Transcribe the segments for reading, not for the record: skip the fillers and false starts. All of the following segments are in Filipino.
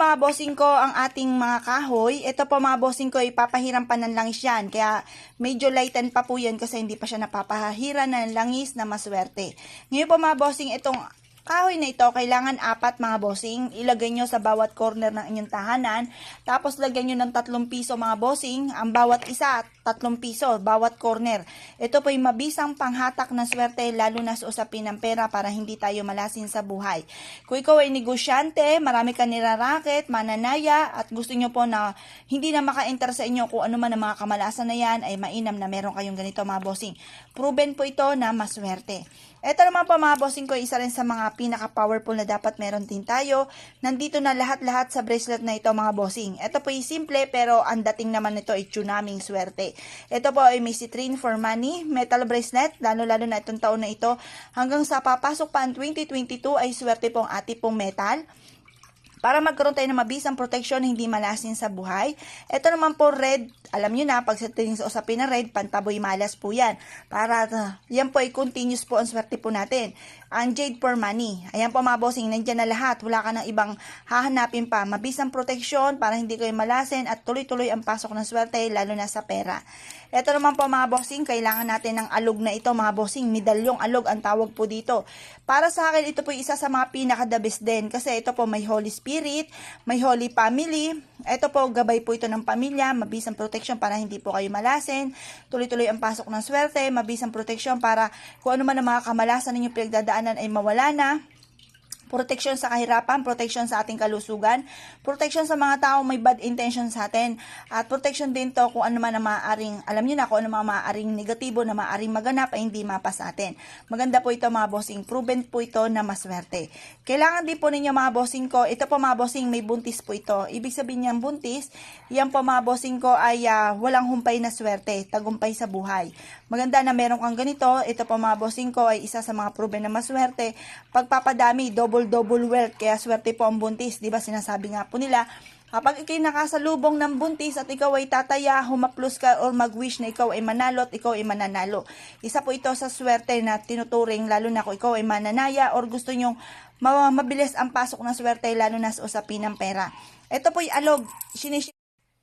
mga bossing ko ang ating mga kahoy. Ito po mga bossing ko, ipapahiran pa ng langis yan. Kaya medyo lighten pa po yan kasi hindi pa siya napapahiran ng langis na maswerte. Ngayon po mga bossing, itong kahoy na ito, kailangan 4 mga bossing. Ilagay nyo sa bawat corner ng inyong tahanan. Tapos lagyan nyo ng 3 piso mga bossing. Ang bawat isa, 3 piso, bawat corner. Ito po yung mabisang panghatak ng swerte, lalo na sa usapin ng pera para hindi tayo malasin sa buhay. Kung ikaw ay negosyante, marami ka niraraket, mananaya, at gusto nyo po na hindi na maka-enter sa inyo kung ano man ang mga kamalasan na yan, ay mainam na meron kayong ganito mga bossing. Proven po ito na maswerte. Ito naman po mga bossing ko, isa rin sa mga pinaka-powerful na dapat meron din tayo. Nandito na lahat-lahat sa bracelet na ito mga bossing. Ito po ay simple pero ang dating naman nito ay tsunaming swerte. Ito po ay may citrine for money, metal bracelet, lalo-lalo na itong taon na ito. Hanggang sa papasok pa ang 2022 ay swerte pong ati pong metal. Para magkaroon tayo ng mabisang protection, hindi malasin sa buhay. Ito naman po red, alam nyo na, pag sa usapin na red, pantaboy malas po yan. Para yan po ay continuous po ang swerte po natin. Ang jade for money. Ayan po mga bossing, nandyan na lahat. Wala ka ng ibang hahanapin pa. Mabisang protection para hindi kayo malasin at tuloy-tuloy ang pasok ng swerte, lalo na sa pera. Ito naman po mga bossing, kailangan natin ng alog na ito mga bossing. Medalyong alog ang tawag po dito. Para sa akin, ito po isa sa mga pinaka-the best din. Kasi ito po may Holy Spirit, may Holy Family. Ito po, gabay po ito ng pamilya, mabisang protection para hindi po kayo malasin. Tuloy-tuloy ang pasok ng swerte, mabisang protection para kung ano man ang mga kamalasan ninyo pinagdadaanan ay mawala na. Protection sa kahirapan, protection sa ating kalusugan, protection sa mga taong may bad intention sa atin, at protection din to kung ano man ang maaaring, alam niyo na kung ano mga maaaring negatibo na maaaring maganap ay hindi mapa sa atin. Maganda po ito mga bossing, proven po ito na maswerte. Kailangan din po ninyo mga bossing ko, ito po mga bossing may buntis po ito. Ibig sabihin niyang buntis, yan po mga bossing ko ay walang humpay na swerte, tagumpay sa buhay. Maganda na meron kang ganito, ito po mga bossing ko ay isa sa mga proven na maswerte. Pagpapadami, double wealth, kaya swerte po ang buntis, di ba sinasabi nga po nila, kapag ikay nakasalubong ng buntis at ikaw ay tataya, humaplos ka or mag-wish na ikaw ay manalo at ikaw ay mananalo. Isa po ito sa swerte na tinuturing, lalo na kung ikaw ay mananaya or gusto nyong mabilis ang pasok ng swerte, lalo na sa usapin ng pera. Ito po yung alog,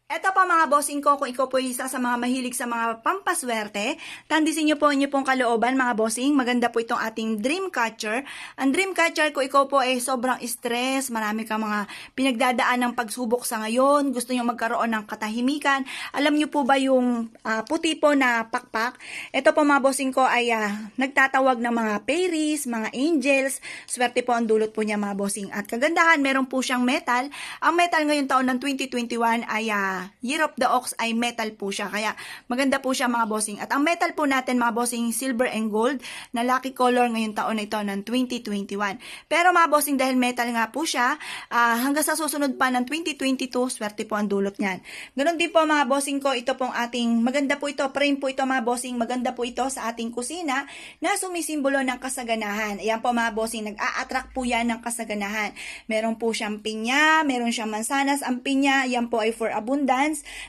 ito pa mga bossing ko, kung ikaw po isa sa mga mahilig sa mga pampaswerte, tandisin nyo po inyo pong kalooban mga bossing. Maganda po itong ating dream catcher. Ang dream catcher, kung ikaw po ay sobrang stress, marami ka mga pinagdadaan ng pagsubok sa ngayon, gusto nyo magkaroon ng katahimikan, alam nyo po ba yung puti po na pakpak? Ito po mga bossing ko ay nagtatawag ng mga fairies, mga angels, swerte po ang dulot po niya mga bossing. At kagandahan, meron po siyang metal. Ang metal ngayong taon ng 2021 ay Year of the Ox ay metal po siya. Kaya maganda po siya mga bossing. At ang metal po natin mga bossing, silver and gold na lucky color ngayong taon na ito ng 2021. Pero mga bossing, dahil metal nga po siya, hanggang sa susunod pa ng 2022, swerte po ang dulot niyan. Ganon din po mga bossing ko, ito pong ating, maganda po ito, frame po ito mga bossing, maganda po ito sa ating kusina na sumisimbolo ng kasaganahan. Ayan po mga bossing, nag-a-attract po yan ng kasaganahan. Meron po siyang pinya, meron siyang mansanas. Ang pinya, yan po ay for abundance,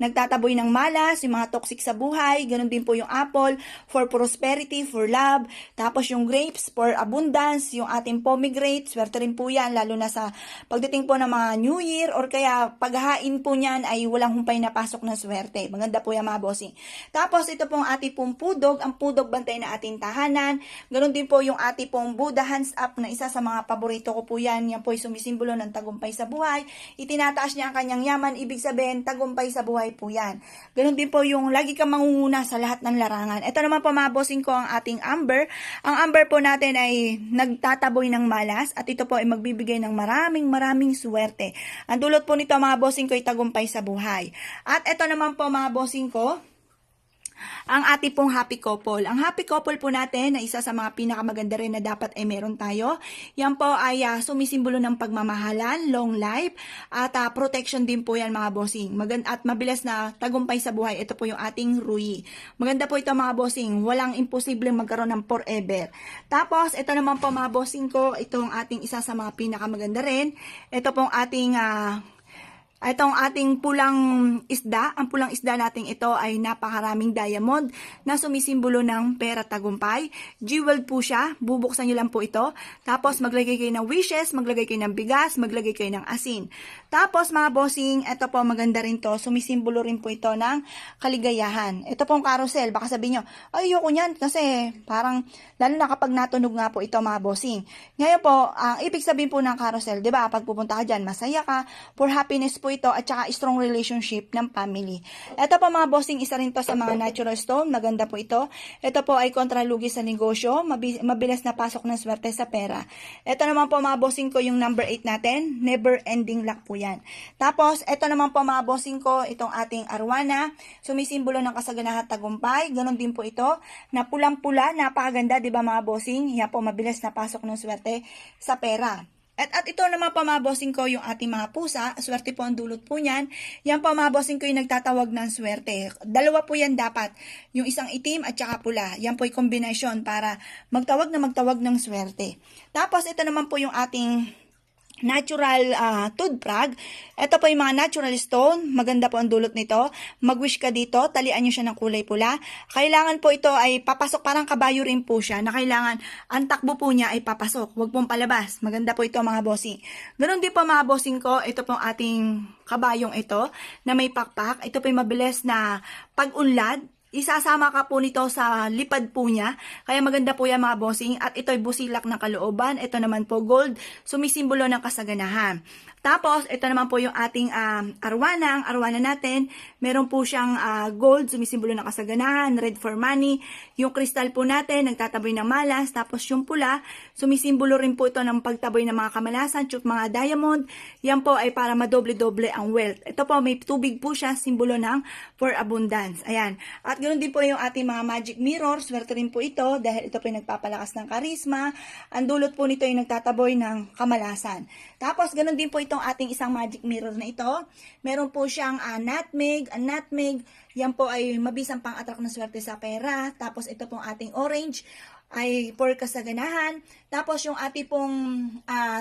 nagtataboy ng malas, yung mga toxic sa buhay. Ganun din po yung apple, for prosperity, for love. Tapos yung grapes, for abundance. Yung ating pomegranate, swerte rin po yan, lalo na sa pagdating po ng mga New Year, or kaya paghahain po niyan ay walang humpay na pasok ng swerte. Maganda po yan mga bossing. Tapos ito pong ating pong pudog, ang pudog bantay na ating tahanan. Ganun din po yung ating pong Buddha hands up na isa sa mga paborito ko po yan. Yan po ay sumisimbolo ng tagumpay sa buhay. Itinataas niya ang kanyang yaman, ibig sabihin tagumpay sa buhay po yan. Ganun din po yung lagi kang mangunguna sa lahat ng larangan. Ito naman po mga bossing ko ang ating amber. Ang amber po natin ay nagtataboy ng malas at ito po ay magbibigay ng maraming swerte. Ang dulot po nito mga bossing ko ay tagumpay sa buhay. At ito naman po mga bossing ko, ang ating pong happy couple. Ang happy couple po natin na isa sa mga pinakamaganda rin na dapat ay meron tayo. Yan po ay sumisimbolo ng pagmamahalan, long life, at protection din po yan mga bossing. At mabilis na tagumpay sa buhay. Ito po yung ating Rui. Maganda po ito mga bossing. Walang imposibleng magkaroon ng forever. Tapos, ito naman po mga bossing ko, itong ating isa sa mga pinakamaganda rin. Ito pong ating Itong ating pulang isda, ang pulang isda nating ito ay napakaraming diamond na sumisimbolo ng pera tagumpay. Jeweled po siya, bubuksan nyo lang po ito. Tapos maglagay kayo ng wishes, maglagay kayo ng bigas, maglagay kayo ng asin. Tapos mga bossing, ito po maganda rin to, sumisimbolo rin po ito ng kaligayahan. Ito pong carousel, baka sabihin nyo, ay ayoko niyan kasi parang, lalo na kapag natunog nga po ito mga bossing. Ngayon po, ang ibig sabihin po ng carousel, di ba, pag pupunta ka dyan, masaya ka, for happiness po ito at saka strong relationship ng family. Ito po mga bossing, isa rin to sa mga natural stone. Maganda po ito. Ito po ay kontralugi sa negosyo. Mabilis na pasok ng swerte sa pera. Ito naman po mga bossing ko yung number 8 natin. Never ending luck po yan. Tapos, ito naman po mga bossing ko, itong ating arwana. Sumisimbolo ng kasaganahan at tagumpay. Ganon din po ito. Na pulang-pula, napakaganda, di ba mga bossing? Yan po, mabilis na pasok ng swerte sa pera. At ito naman po mga bossing ko yung ating mga pusa. Swerte po ang dulot po niyan. Yan po mga bossing ko yung nagtatawag ng swerte. Dalawa po yan dapat. Yung isang itim at saka pula. Yan po yung kombinasyon para magtawag ng swerte. Tapos ito naman po yung ating natural toothbrag. Ito po yung mga natural stone. Maganda po ang dulot nito. Mag-wish ka dito. Talian nyo siya ng kulay pula. Kailangan po ito ay papasok. Parang kabayo rin po siya na kailangan ang takbo po niya ay papasok. Huwag pong palabas. Maganda po ito mga bossing. Ganon din po mga bossing ko. Ito pong ating kabayong ito na may pakpak. Ito po yung mabilis na pag-unlad. Isasama ka po nito sa lipad po niya. Kaya maganda po yan mga bossing. At ito ay busilak ng kalooban. Ito naman po gold. Sumisimbolo ng kasaganahan. Tapos, ito naman po yung ating arwana. Ang arwana natin, meron po siyang gold, sumisimbolo ng kasaganahan, red for money. Yung kristal po natin, nagtataboy ng malas. Tapos yung pula, sumisimbolo rin po ito ng pagtaboy ng mga kamalasan, tsuk mga diamond. Yan po ay para madoble-doble ang wealth. Ito po, may tubig po siya, simbolo ng for abundance. Ayan. At ganoon din po yung ating mga magic mirror. Swerte rin po ito dahil ito po yung nagpapalakas ng karisma. Ang dulot po nito yung nagtataboy ng kamalasan. Tapos, ganoon din po itong ating isang magic mirror na ito. Meron po siyang nutmeg. Ang nutmeg, yan po ay mabisang pang-attract ng swerte sa pera. Tapos, ito pong ating orange ay for kasaganahan. Tapos, yung ating pong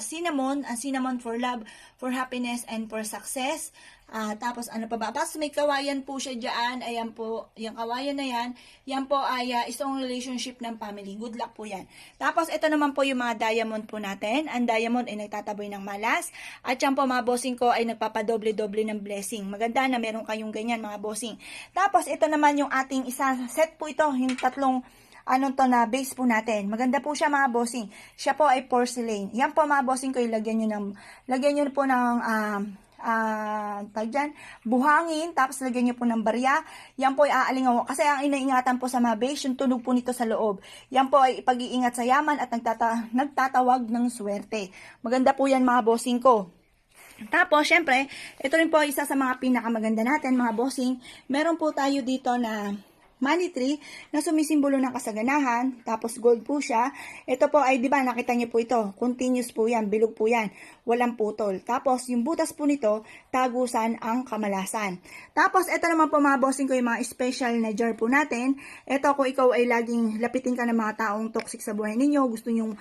cinnamon, cinnamon for love, for happiness, and for success. Tapos, ano pa ba? Tapos, may kawayan po siya dyan. Ayan po, yung kawayan na yan. Yan po ay isang relationship ng family. Good luck po yan. Tapos, ito naman po yung mga diamond po natin. Ang diamond ay nagtataboy ng malas. At yan po, mga bossing ko, ay nagpapadoble-doble ng blessing. Maganda na meron kayong ganyan, mga bossing. Tapos, ito naman yung ating isa set po ito. Yung tatlong na base po natin. Maganda po siya mga bossing. Siya po ay porcelain. Yan po mga bossing ko, lagyan nyo po ng buhangin, tapos lagyan nyo po ng barya. Yan po ay aalingaw. Kasi ang inaingatan po sa mga base, yung tunog po nito sa loob. Yan po ay pag-iingat sa yaman at nagtatawag ng swerte. Maganda po yan mga bossing ko. Tapos, syempre, ito rin po isa sa mga pinakamaganda natin mga bossing. Meron po tayo dito na money tree na sumisimbolo ng kasaganahan, tapos gold po siya. Ito po ay, di ba, nakita niyo po ito, continuous po yan, bilog po yan, walang putol. Tapos, yung butas po nito, tagusan ang kamalasan. Tapos, ito naman po mga bossing ko, yung mga special na jar po natin. Ito, kung ikaw ay laging lapitin ka ng mga taong toxic sa buhay ninyo, gusto nyong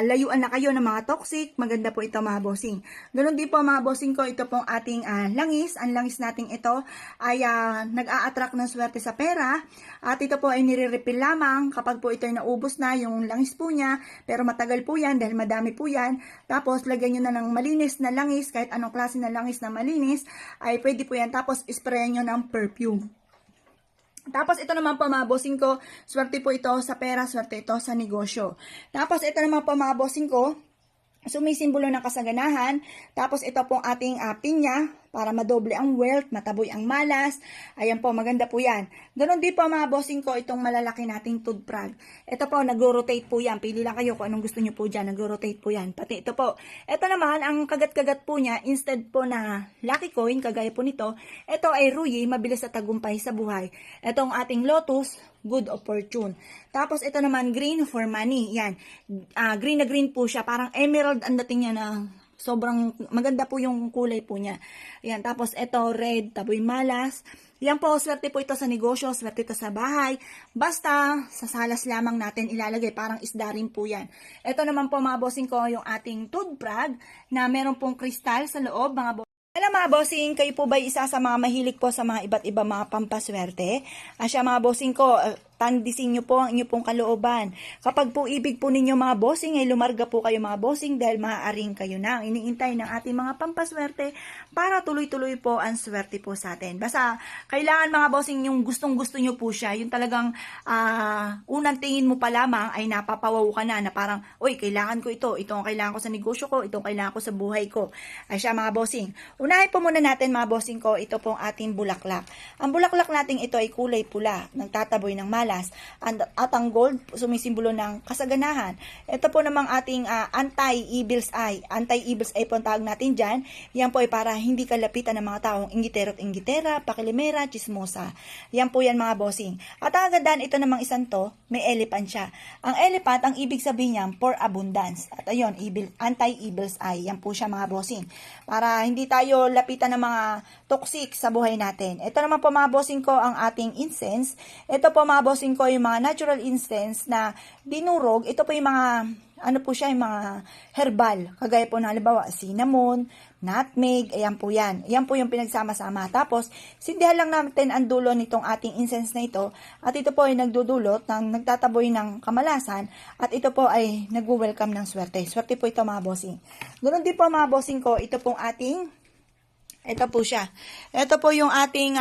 layuan na kayo ng mga toxic, maganda po ito mga bossing. Ganun din po mga bossing ko, ito pong ating langis. Ang langis nating ito ay nag-a-attract ng swerte sa pera. At ito po ay nire-refill lamang kapag po ito ay naubos na yung langis po niya. Pero matagal po yan dahil madami po yan. Tapos lagyan nyo na ng malinis na langis, kahit anong klase na langis na malinis, ay pwede po yan. Tapos sprayan nyo ng perfume. Tapos ito naman po mga bossing ko, swerte po ito sa pera, swerte ito sa negosyo. Tapos ito naman po mga bossing ko, sumisimbolo ng kasaganahan. Tapos ito pong ating pinya para madoble ang wealth, mataboy ang malas. Ayan po, maganda po yan. Ganon din po mga bossing ko, itong malalaki nating toothbrag. Ito po, nag-rotate po yan. Pili lang kayo kung anong gusto nyo po dyan. Nag-rotate po yan. Pati ito po. Ito naman, ang kagat-kagat po niya, instead po na lucky coin, kagaya po nito, ito ay ruyi, mabilis sa tagumpay sa buhay. Itong ating lotus, good of fortune. Tapos ito naman, green for money. Yan. Green na green po siya. Parang emerald ang dating niya na sobrang maganda po yung kulay po niya. Yan. Tapos ito, red, taboy malas. Yan po, swerte po ito sa negosyo, swerte ito sa bahay. Basta, sa salas lamang natin ilalagay. Parang isda rin po yan. Ito naman po mga bossing ko, yung ating toothbrag na meron pong kristal sa loob, mga Alam mga bossing, kayo po ba isa sa mga mahilig po sa mga iba't ibang mga pampaswerte? Asya mga bossing ko, tandisin nyo po ang inyo pong kalooban. Kapag po ibig po ninyo mga bossing, ay lumarga po kayo mga bossing dahil maaaring kayo na ang iniintay ng ating mga pampaswerte para tuloy-tuloy po ang swerte po sa atin. Basta kailangan mga bossing yung gustong-gusto nyo po siya, yung talagang unang tingin mo pa lamang ay napapawaw ka na parang, uy, kailangan ko ito ang kailangan ko sa negosyo ko, ito ang kailangan ko sa buhay ko. Asya mga bossing, unahin po muna natin mga bossing ko, ito pong ating bulaklak. Ang bulaklak natin ito ay kulay pula, nagtataboy ng malas. At ang gold, sumisimbolo ng kasaganahan. Ito po namang ating anti-evil's eye. Anti-evil's eye po ang tawag natin dyan. Yan po ay para hindi kalapitan ng mga taong inggitero at inggitera, pakilimera, chismosa. Yan po yan mga bossing. At ang agandaan, ito namang isang to, may elephant siya. Ang elephant, ang ibig sabihin niya, for abundance. At ayun, anti-evil's eye. Yan po siya mga bossing. Para hindi tayo lapitan ng mga toxic sa buhay natin. Ito naman po mga bossing ko, ang ating incense. Ito po mga bossing ko, yung mga natural incense na dinurog. Ito po yung mga, ano po siya, yung mga herbal. Kagaya po na halimbawa, cinnamon, nutmeg, ayan po yan. Ayan po yung pinagsama-sama. Tapos, sindihan lang natin ang dulo nitong ating incense na ito. At ito po ay nagdudulot, nagtataboy ng kamalasan. At ito po ay nag-welcome ng swerte. Swerte po ito mga bossing. Ganoon din po mga bossing ko, ito pong ating, ito po siya. Ito po yung ating,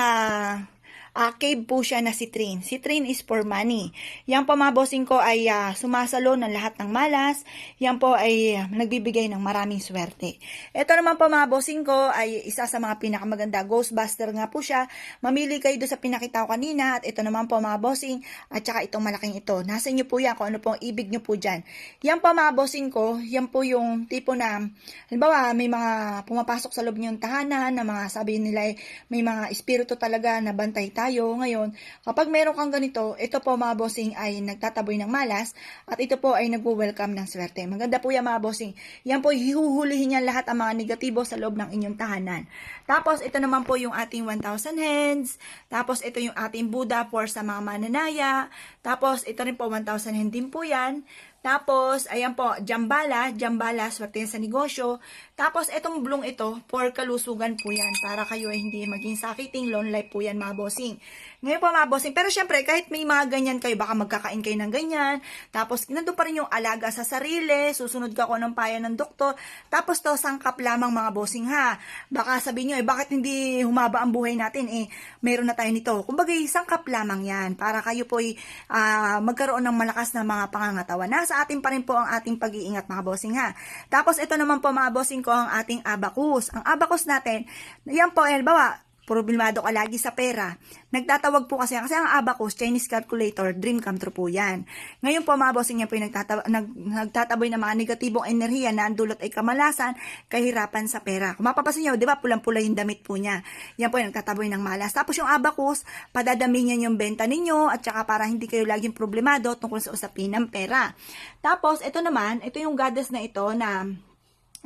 cave po siya na citrine. Citrine is for money. Yan po mga bossing ko ay sumasalo ng lahat ng malas. Yan po ay nagbibigay ng maraming swerte. Ito naman po mga bossing ko ay isa sa mga pinakamaganda. Ghostbuster nga po siya. Mamili kayo doon sa pinakita ko kanina. At ito naman po mga bossing at saka itong malaking ito. Nasa inyo po yan kung ano po ang ibig nyo po dyan. Yan po mga bossing ko, yan po yung tipo na, halimbawa may mga pumapasok sa loob nyo yung tahanan na mga sabi nila may mga espiritu talaga na bantay tayo. Ngayon, kapag meron kang ganito, ito po mga bossing ay nagtataboy ng malas at ito po ay nagwo-welcome ng swerte. Maganda po yan mga bossing. Yan po hihuhulihin niya lahat ang mga negatibo sa loob ng inyong tahanan. Tapos ito naman po yung ating 1,000 hands. Tapos ito yung ating Buddha for sa mga mananaya. Tapos ito rin po 1,000 hands din po yan. Tapos, ayan po, Jambala, swerte yan sa negosyo. Tapos, itong blong ito, for kalusugan po yan, para kayo ay hindi maging sakiting, long life po yan mga bossing. Ngayon po mga bossing, pero syempre, kahit may mga ganyan kayo, baka magkakain kayo ng ganyan, tapos, nandun pa rin yung alaga sa sarili, susunod ka ko ng payo ng doktor, tapos to, sangkap lamang mga bossing ha. Baka sabihin nyo, bakit hindi humaba ang buhay natin, meron na tayo nito. Kumbaga, sangkap lamang yan, para kayo po ay magkaroon ng malakas na mga pangangatawan. Nasa atin pa rin po ang ating pag-iingat mga bossing ha. Tapos ito naman po mga bossing ko ang ating abacus. Ang abacus natin, yan po, halimbawa, problemado ka lagi sa pera. Nagtatawag po kasi ang abacus, Chinese calculator, dream come true po yan. Ngayon po mga bossing yan po yung nagtataboy ng mga negatibong enerhiya na ang dulot ay kamalasan, kahirapan sa pera. Kung mapapasin nyo, di ba, pulang-pula yung damit po niya. Yan po yung nagtataboy ng malas. Tapos yung abacus, padadami niya yung benta ninyo at saka para hindi kayo laging problemado tungkol sa usapin ng pera. Tapos ito naman, ito yung goddess na ito na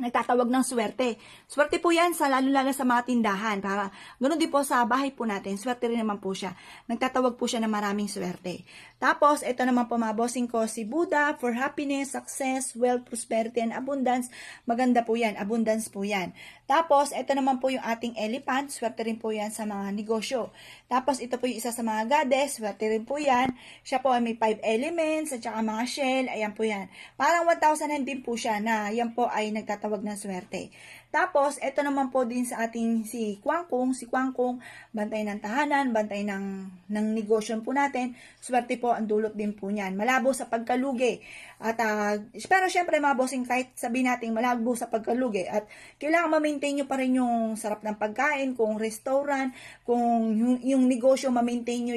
nagtatawag ng swerte. Swerte po yan sa lalo-lalo sa mga tindahan. Para ganoon din po sa bahay po natin. Swerte rin naman po siya. Nagtatawag po siya ng maraming swerte. Tapos, ito naman po mga bossing ko, si Buddha for happiness, success, wealth, prosperity, and abundance. Maganda po yan. Abundance po yan. Tapos, ito naman po yung ating elephant. Swerte rin po yan sa mga negosyo. Tapos, ito po yung isa sa mga goddess. Swerte rin po yan. Siya po ay may 5 elements at saka mga shell. Ayan po yan. Parang 1,000 din po siya na yan po ay nagtatawag ng swerte. Tapos, ito naman po din sa ating si Kwangkong. Si Kwangkong, bantay ng tahanan, bantay ng negosyo po natin. Swerte po ang dulot din po niyan. Malabo sa pagkalugi. At, pero syempre mga bossing, kahit sabihin natin malabo sa pagkalugi. At kailangan ma-maintain nyo pa rin yung sarap ng pagkain, kung restaurant, kung yung negosyo, ma-maintain nyo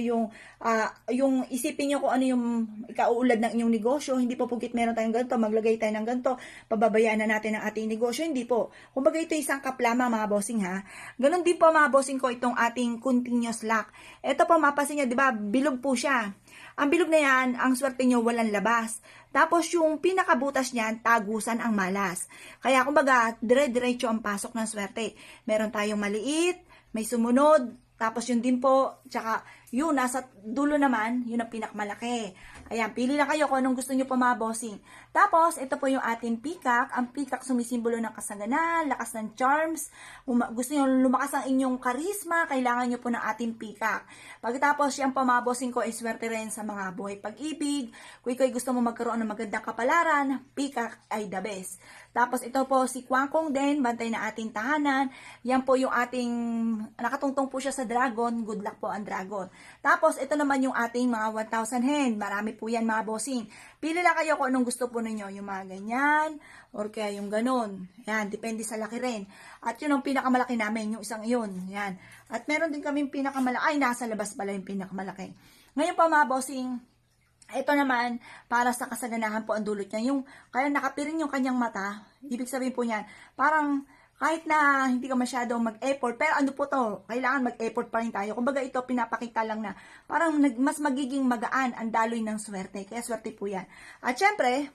yung isipin nyo kung ano yung ikauulad ng inyong negosyo. Hindi po pugit meron tayong ganito, maglagay tayo ng ganito, pababayaan na natin ang ating negosyo. Hindi po. Kumbaga ito isang lamang mga bossing ha. Ganon din po mga bossing ko itong ating continuous luck. Ito po mapasin nyo, di ba, bilog po siya. Ang bilog na yan, ang swerte nyo walang labas. Tapos yung pinakabutas niyan, tagusan ang malas. Kaya kumbaga, dire-diretso ang pasok ng swerte. Meron tayong maliit, may sumunod, tapos yun din po, tsaka yun, nasa dulo naman, yun ang pinakamalaki. Ayan, pili lang kayo kung anong gusto nyo po mga bossing. Tapos, ito po yung ating peacock. Ang peacock sumisimbolo ng kasaganahan, lakas ng charms. Gusto nyo lumakas ang inyong karisma, kailangan nyo po ng ating peacock. Pagkatapos, yan po mga bossing ko ay swerte rin sa mga buhay pag-ibig. Kung ikaw gusto mo magkaroon ng magandang kapalaran, peacock ay the best. Tapos, ito po si Kwangkong din, bantay na ating tahanan. Yan po yung ating, nakatungtong po siya sa dragon. Good luck po ang dragon. Tapos, ito naman yung ating mga 1,000 hen. Marami po yan mga bossing. Pili lang kayo kung anong gusto po ninyo. Yung mga ganyan, or kaya yung ganon. Yan, depende sa laki rin. At yun ang pinakamalaki namin, yung isang yun. Yan. At meron din kaming pinakamalaki. Ay, nasa labas pala yung pinakamalaki. Ngayon pa mga bossing, ito naman, para sa kasaganahan po ang dulot niya. Yung, kaya nakapiring yung kanyang mata, ibig sabihin po niyan, parang kahit na hindi ka masyadong mag-effort, pero ano po to, kailangan mag-effort pa rin tayo. Kumbaga ito, pinapakita lang na parang mas magiging magaan ang daloy ng swerte. Kaya swerte po yan. At syempre,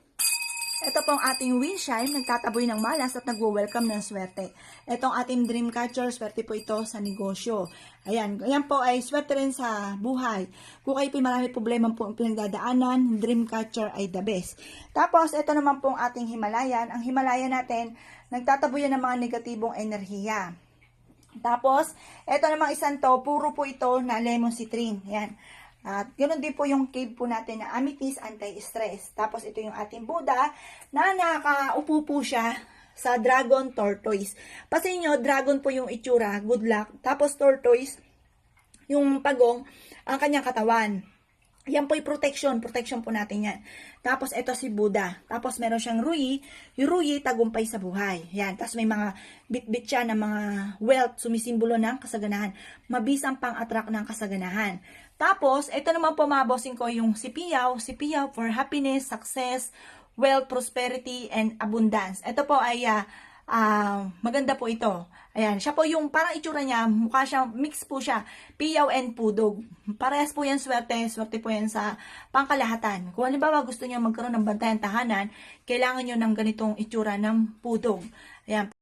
ito pong ating windchime, nagtataboy ng malas at nagwo-welcome ng swerte. Itong ating dream catcher, swerte po ito sa negosyo. Ayan, ayan po ay swerte rin sa buhay. Kung kayo po marami problema po ang pinagdadaanan, dream catcher ay the best. Tapos, ito naman pong ating Himalayan. Ang Himalayan natin, nagtataboy ng mga negatibong enerhiya. Tapos, ito namang isang to, puro po ito na lemon citrine. Ayan. At ganoon din po yung cave po natin na amethyst anti-stress. Tapos ito yung ating Buddha na nakaupo po siya sa dragon tortoise. Pasin nyo, dragon po yung itsura, good luck. Tapos tortoise, yung pagong, ang kanyang katawan. Yan po yung protection po natin yan. Tapos ito si Buddha. Tapos meron siyang Ruyi. Yung Ruyi, tagumpay sa buhay. Yan. Tapos may mga bit-bit siya ng mga wealth, sumisimbolo ng kasaganahan. Mabisang pang-attract ng kasaganahan. Tapos, ito naman po mga bossing ko, yung si Piyaw. Si Piyaw for happiness, success, wealth, prosperity, and abundance. Ito po ay maganda po ito. Ayan, siya po yung parang itsura niya, mukha siya, mix po siya, piyaw and pudog. Parehas po yan swerte po yan sa pangkalahatan. Kung halimbawa gusto niyo magkaroon ng bantayan tahanan, kailangan niyo ng ganitong itsura ng pudog. Ayan.